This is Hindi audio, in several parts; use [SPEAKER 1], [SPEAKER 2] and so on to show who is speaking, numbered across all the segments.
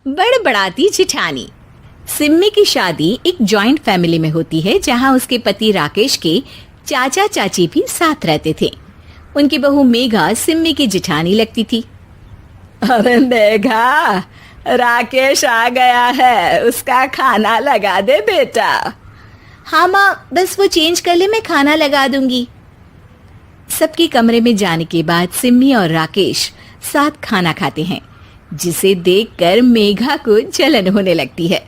[SPEAKER 1] बड़बड़ाती जिठानी। सिम्मी की शादी एक जॉइंट फैमिली में होती है जहां उसके पति राकेश के चाचा चाची भी साथ रहते थे। उनकी बहू मेघा सिम्मी की जिठानी लगती थी।
[SPEAKER 2] अरे मेघा, राकेश आ गया है, उसका खाना लगा दे बेटा।
[SPEAKER 1] हाँ माँ, बस वो चेंज कर ले, मैं खाना लगा दूंगी। सबके कमरे में जाने के बाद सिम्मी और राकेश साथ खाना खाते हैं, जिसे देखकर मेघा को जलन होने लगती है।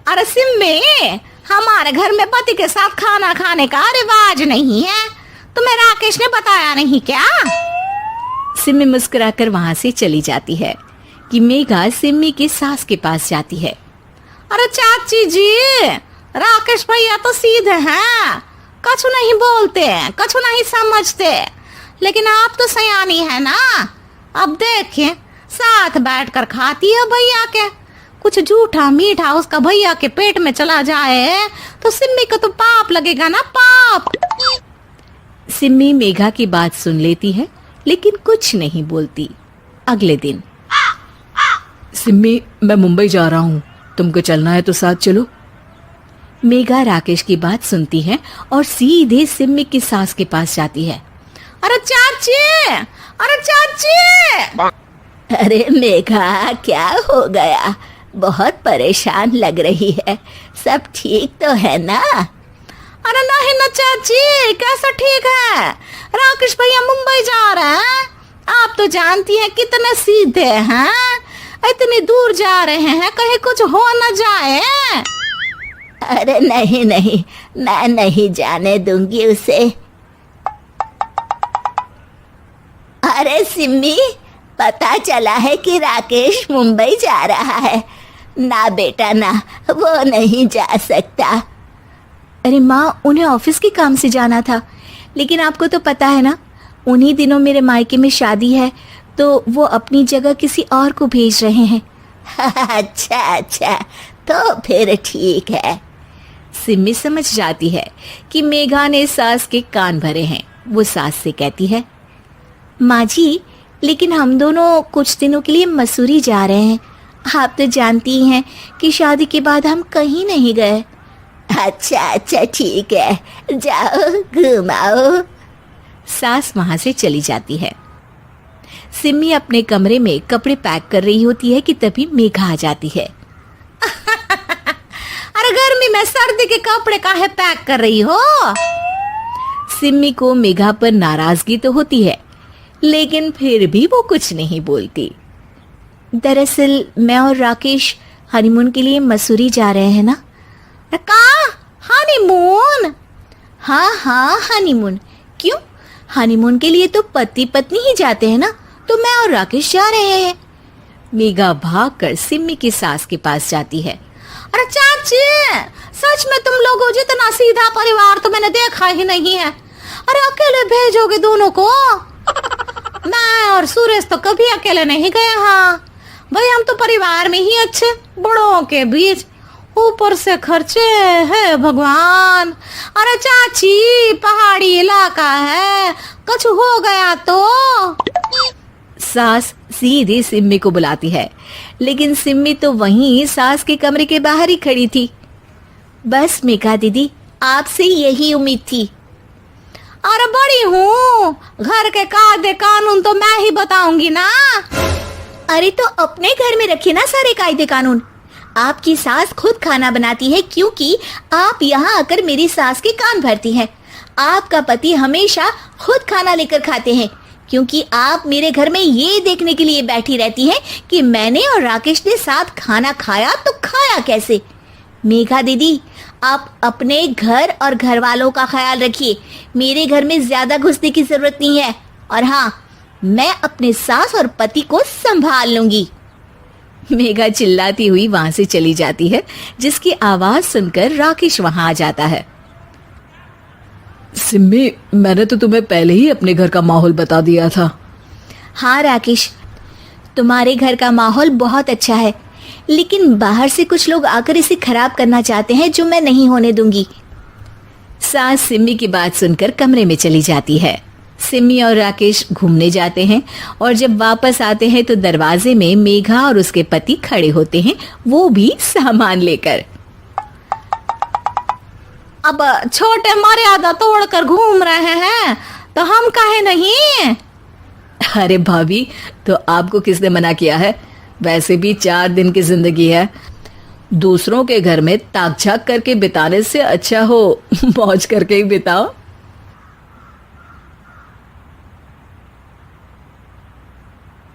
[SPEAKER 3] अरे सिम्मी, हमारे घर में पति के साथ खाना खाने का रिवाज नहीं है, तुम्हें राकेश ने बताया नहीं क्या?
[SPEAKER 1] सिम्मी मुस्कुराकर वहां से चली जाती है कि मेघा सिम्मी की सास के पास जाती है।
[SPEAKER 3] अरे चाची जी, राकेश भैया तो सीधे हैं, कछु नहीं बोलते, कछु नहीं समझते, लेकिन आप तो सयानी है ना। अब देखिए, साथ बैठकर खाती है भैया के, कुछ झूठा मीठा उसका भैया के पेट में चला जाए तो सिम्मी को तो पाप लगेगा ना, पाप।
[SPEAKER 1] सिम्मी मेघा की बात सुन लेती है लेकिन कुछ नहीं बोलती। अगले दिन,
[SPEAKER 2] सिम्मी, मैं मुंबई जा रहा हूँ, तुमको चलना है तो साथ चलो।
[SPEAKER 1] मेघा राकेश की बात सुनती है और सीधे सिम्मी की सास के पास जाती है।
[SPEAKER 3] अरे चाची, अरे चाची।
[SPEAKER 1] अरे मेघा, क्या हो गया? बहुत परेशान लग रही है, सब ठीक तो है ना?
[SPEAKER 3] अरे नहीं ना चाची, कैसा ठीक है? राकेश भैया मुंबई जा रहे हैं, आप तो जानती हैं कितने सीधे हैं, इतनी दूर जा रहे हैं, कहीं कुछ हो न जाए।
[SPEAKER 1] अरे नहीं नहीं, मैं नहीं जाने दूंगी उसे। अरे सिम्मी, पता चला है कि राकेश मुंबई जा रहा है। ना बेटा ना, वो नहीं जा सकता। अरे माँ, उन्हें ऑफिस के काम से जाना था, लेकिन आपको तो पता है ना, उन्हीं दिनों मेरे मायके में शादी है, तो वो अपनी जगह किसी और को भेज रहे हैं। अच्छा अच्छा, तो फिर ठीक है। सिम्मी समझ जाती है कि मेघा ने सास के कान भरे हैं। वो सास से कहती है, माँ जी, लेकिन हम दोनों कुछ दिनों के लिए मसूरी जा रहे हैं। आप तो जानती हैं कि शादी के बाद हम कहीं नहीं गए। अच्छा अच्छा, ठीक है, जाओ घुमाओ। सास वहां से चली जाती है। सिम्मी अपने कमरे में कपड़े पैक कर रही होती है कि तभी मेघा आ जाती है।
[SPEAKER 3] अरे गर्मी में सर्दी के कपड़े काहे पैक कर रही हो?
[SPEAKER 1] सिम्मी को मेघा पर नाराजगी तो होती है, लेकिन फिर भी वो कुछ नहीं बोलती। दरअसल मैं और राकेश हनीमून के लिए मसूरी जा रहे हैं ना।
[SPEAKER 3] का हनीमून?
[SPEAKER 1] हाँ हाँ, हनीमून। क्यों? हनीमून के लिए तो पति पत्नी ही जाते हैं ना, तो मैं और राकेश जा रहे हैं। मेघा भागकर सिम्मी की सास के पास जाती है।
[SPEAKER 3] अरे चाची, सच में तुम लोगों जितना सीधा परिवार तो मैंने देखा ही नहीं है। अरे अकेले भेजोगे दोनों को? मैं और सुरेश तो कभी अकेले नहीं गए। हाँ भाई, हम तो परिवार में ही अच्छे, बड़ों के बीच, ऊपर से खर्चे है भगवान। अरे चाची, पहाड़ी इलाका है, कुछ हो गया तो?
[SPEAKER 1] सास सीधी सिम्मी को बुलाती है, लेकिन सिम्मी तो वहीं सास के कमरे के बाहर ही खड़ी थी। बस मेघा दीदी, आपसे यही उम्मीद थी।
[SPEAKER 3] अरे बड़ी हूँ, घर के कायदे कानून तो मैं ही बताऊंगी ना।
[SPEAKER 1] अरे तो अपने घर में रखिए ना सारे कायदे कानून। आपकी सास खुद खाना बनाती है, क्योंकि आप यहाँ आकर मेरी सास के कान भरती हैं। आपका पति हमेशा खुद खाना लेकर खाते हैं, क्योंकि आप मेरे घर में ये देखने के लिए बैठी रहती हैं कि मैंने और राकेश ने साथ खाना खाया तो खाया कैसे। मेघा दीदी, आप अपने घर और घर वालों का ख्याल रखिए। मेरे घर में ज्यादा घुसने की जरूरत नहीं है, और हाँ, मैं अपने सास और पति को संभाल लूंगी। मेघा चिल्लाती हुई वहां से चली जाती है, जिसकी आवाज सुनकर राकेश वहां आ जाता है।
[SPEAKER 2] सिम्मी, मैंने तो तुम्हें पहले ही अपने घर का माहौल बता दिया था।
[SPEAKER 1] हाँ राकेश, तुम्हारे घर का माहौल बहुत अच्छा है, लेकिन बाहर से कुछ लोग आकर इसे खराब करना चाहते हैं, जो मैं नहीं होने दूंगी। सास सिम्मी की बात सुनकर कमरे में चली जाती है। सिमी और राकेश घूमने जाते हैं और जब वापस आते हैं तो दरवाजे में मेघा और उसके पति खड़े होते हैं, वो भी सामान लेकर।
[SPEAKER 3] अब छोटे मर्यादा तोड़कर घूम रहे हैं तो हम काहे नहीं।
[SPEAKER 2] अरे भाभी, तो आपको किसने मना किया है? वैसे भी 4 दिन की जिंदगी है, दूसरों के घर में ताक झाक करके बिताने से अच्छा हो मौज करके ही बिताओ।